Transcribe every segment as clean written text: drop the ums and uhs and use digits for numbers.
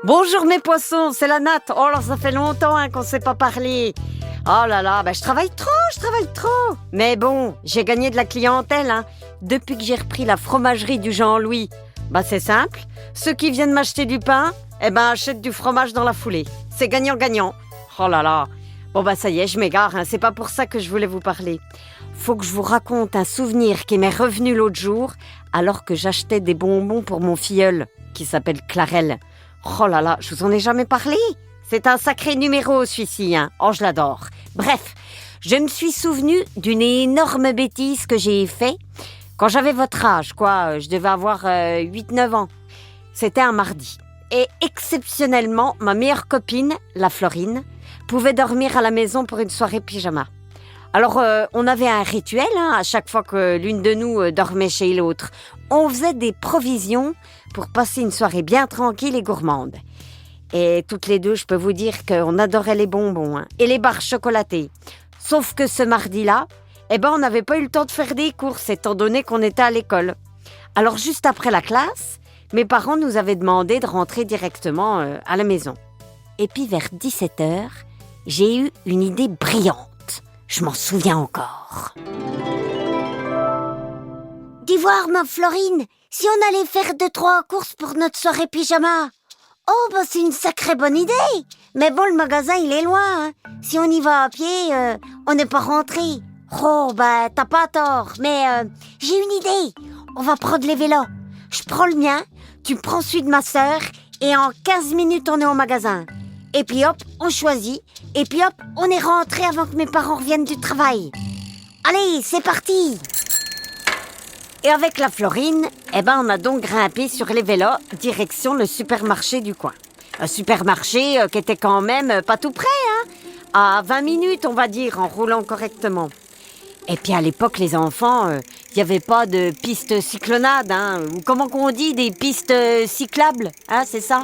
Bonjour mes poissons, c'est la Nat. Oh là, ça fait longtemps qu'on ne s'est pas parlé. Oh là là, je travaille trop. Mais bon, j'ai gagné de la clientèle depuis que j'ai repris la fromagerie du Jean-Louis. C'est simple, ceux qui viennent m'acheter du pain, achètent du fromage dans la foulée. C'est gagnant-gagnant. Oh là là. Bon ça y est, je m'égare, c'est pas pour ça que je voulais vous parler. Faut que je vous raconte un souvenir qui m'est revenu l'autre jour alors que j'achetais des bonbons pour mon filleul qui s'appelle Clarelle. Oh là là, je vous en ai jamais parlé. C'est un sacré numéro celui-ci, Oh, je l'adore. Bref, je me suis souvenue d'une énorme bêtise que j'ai faite quand j'avais votre âge, je devais avoir 8-9 ans. C'était un mardi. Et exceptionnellement, ma meilleure copine, la Florine, pouvait dormir à la maison pour une soirée pyjama. Alors, on avait un rituel, à chaque fois que l'une de nous dormait chez l'autre. On faisait des provisions pour passer une soirée bien tranquille et gourmande. Et toutes les deux, je peux vous dire qu'on adorait les bonbons et les barres chocolatées. Sauf que ce mardi-là, on n'avait pas eu le temps de faire des courses, étant donné qu'on était à l'école. Alors, juste après la classe, mes parents nous avaient demandé de rentrer directement à la maison. Et puis, vers 17h, j'ai eu une idée brillante. Je m'en souviens encore. Dis voir, ma Florine, si on allait faire 2-3 courses pour notre soirée pyjama. Oh, c'est une sacrée bonne idée. Mais bon, le magasin, il est loin. Si on y va à pied, on n'est pas rentré. Oh, t'as pas tort. Mais j'ai une idée. On va prendre les vélos. Je prends le mien, tu prends celui de ma sœur, et en 15 minutes, on est au magasin. Et puis hop, on choisit. Et puis hop, on est rentré avant que mes parents reviennent du travail. Allez, c'est parti! Et avec la Florine, on a donc grimpé sur les vélos, direction le supermarché du coin. Un supermarché qui était quand même pas tout près, à 20 minutes, on va dire, en roulant correctement. Et puis à l'époque, les enfants, il n'y avait pas de pistes cyclonades, ou comment qu'on dit, des pistes cyclables, c'est ça.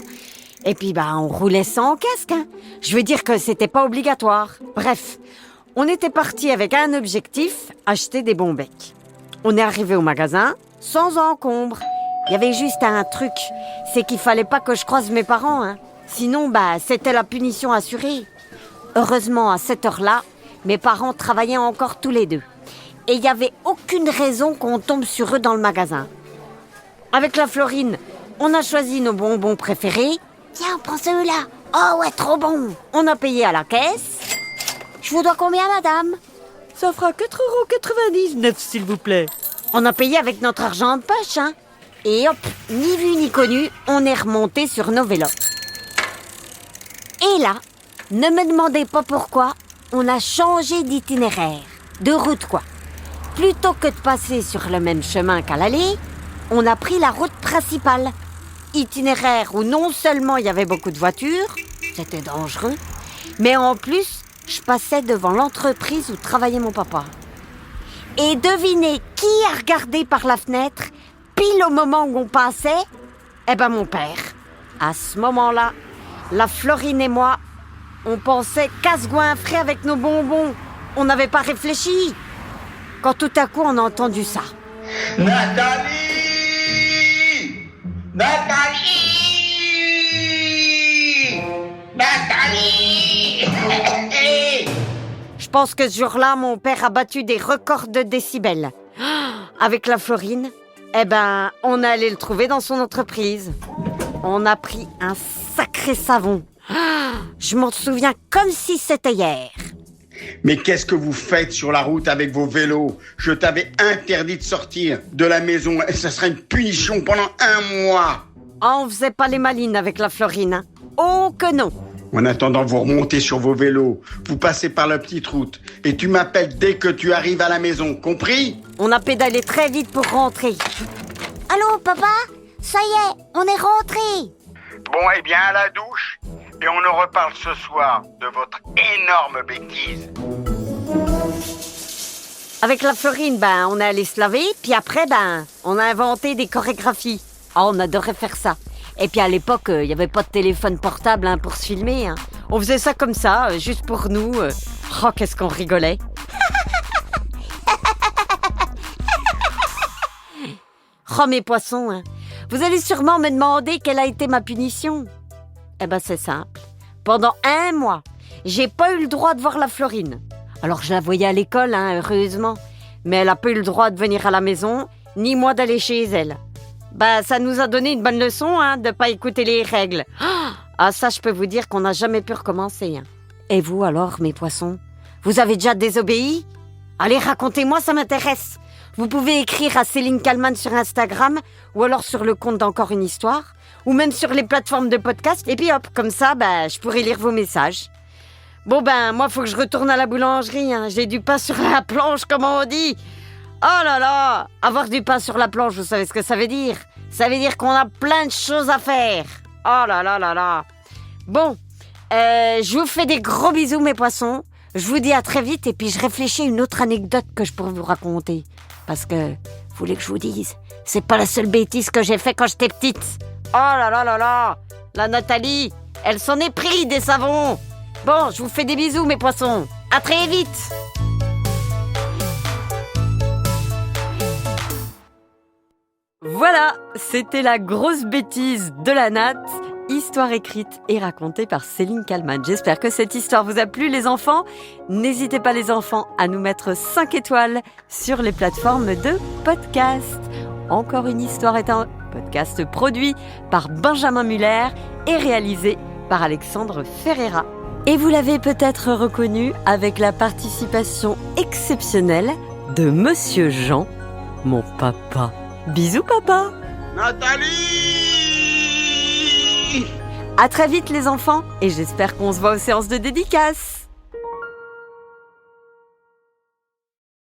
Et puis on roulait sans casque, Je veux dire que c'était pas obligatoire. Bref, on était partis avec un objectif, acheter des bons becs. On est arrivé au magasin sans encombre. Il y avait juste un truc, c'est qu'il fallait pas que je croise mes parents, Sinon, c'était la punition assurée. Heureusement, à cette heure-là, mes parents travaillaient encore tous les deux. Et il n'y avait aucune raison qu'on tombe sur eux dans le magasin. Avec la Florine, on a choisi nos bonbons préférés. Tiens, on prend celui-là. Oh ouais, trop bon. On a payé à la caisse. Je vous dois combien, madame? Ça fera 4,99 €, s'il vous plaît. On a payé avec notre argent de poche, Et hop, ni vu ni connu, on est remonté sur nos vélos. Et là, ne me demandez pas pourquoi, on a changé d'itinéraire, de route Plutôt que de passer sur le même chemin qu'à l'aller, on a pris la route principale. Itinéraire où non seulement il y avait beaucoup de voitures, c'était dangereux, mais en plus, je passais devant l'entreprise où travaillait mon papa. Et devinez qui a regardé par la fenêtre, pile au moment où on passait? Mon père. À ce moment-là, la Florine et moi, on pensait casse-goinfrer avec nos bonbons. On n'avait pas réfléchi. Quand tout à coup, on a entendu ça. Nathalie! Je pense que ce jour-là, mon père a battu des records de décibels. Avec la Florine, on est allé le trouver dans son entreprise. On a pris un sacré savon. Je m'en souviens comme si c'était hier. Mais qu'est-ce que vous faites sur la route avec vos vélos? Je t'avais interdit de sortir de la maison et ça serait une punition pendant 1 mois. On faisait pas les malines avec la Florine. Oh que non. En attendant, vous remontez sur vos vélos, vous passez par la petite route et tu m'appelles dès que tu arrives à la maison, compris? On a pédalé très vite pour rentrer. Allô, papa? Ça y est, on est rentré. Bon, à la douche et on en reparle ce soir de votre énorme bêtise. Avec la Florine, on est allé se laver, puis après, on a inventé des chorégraphies. Oh, on adorait faire ça. Et puis à l'époque, il n'y avait pas de téléphone portable pour se filmer. On faisait ça comme ça, juste pour nous. Oh, qu'est-ce qu'on rigolait. Oh, mes poissons, vous allez sûrement me demander quelle a été ma punition. Eh ben c'est simple. Pendant 1 mois, j'ai pas eu le droit de voir la Florine. Alors je la voyais à l'école, hein, heureusement. Mais elle a pas eu le droit de venir à la maison, ni moi d'aller chez elle. Bah ça nous a donné une bonne leçon, hein, de pas écouter les règles. Ah ça je peux vous dire qu'on n'a jamais pu recommencer. Hein. Et vous alors, mes poissons? Vous avez déjà désobéi? Allez, racontez-moi, ça m'intéresse. Vous pouvez écrire à Céline Kallmann sur Instagram, ou alors sur le compte d'Encore une Histoire, ou même sur les plateformes de podcast, et puis hop, comme ça, je pourrai lire vos messages. Bon moi, faut que je retourne à la boulangerie, hein. J'ai du pain sur la planche, comme on dit. Oh là là, avoir du pain sur la planche, vous savez ce que ça veut dire? Ça veut dire qu'on a plein de choses à faire. Oh là là là là. Bon, je vous fais des gros bisous, mes poissons. Je vous dis à très vite, et puis je réfléchis à une autre anecdote que je pourrais vous raconter. Parce que, vous voulez que je vous dise, c'est pas la seule bêtise que j'ai fait quand j'étais petite. Oh là là là là, la Nathalie, elle s'en est pris des savons. Bon, je vous fais des bisous, mes poissons. À très vite. Voilà, c'était la grosse bêtise de la Nat. Histoire écrite et racontée par Céline Kallmann. J'espère que cette histoire vous a plu, les enfants. N'hésitez pas, les enfants, à nous mettre 5 étoiles sur les plateformes de podcast. Encore une histoire est un podcast produit par Benjamin Muller et réalisé par Alexandre Ferreira. Et vous l'avez peut-être reconnu avec la participation exceptionnelle de Monsieur Jean, mon papa. Bisous, papa. Nathalie! À très vite, les enfants, et j'espère qu'on se voit aux séances de dédicaces.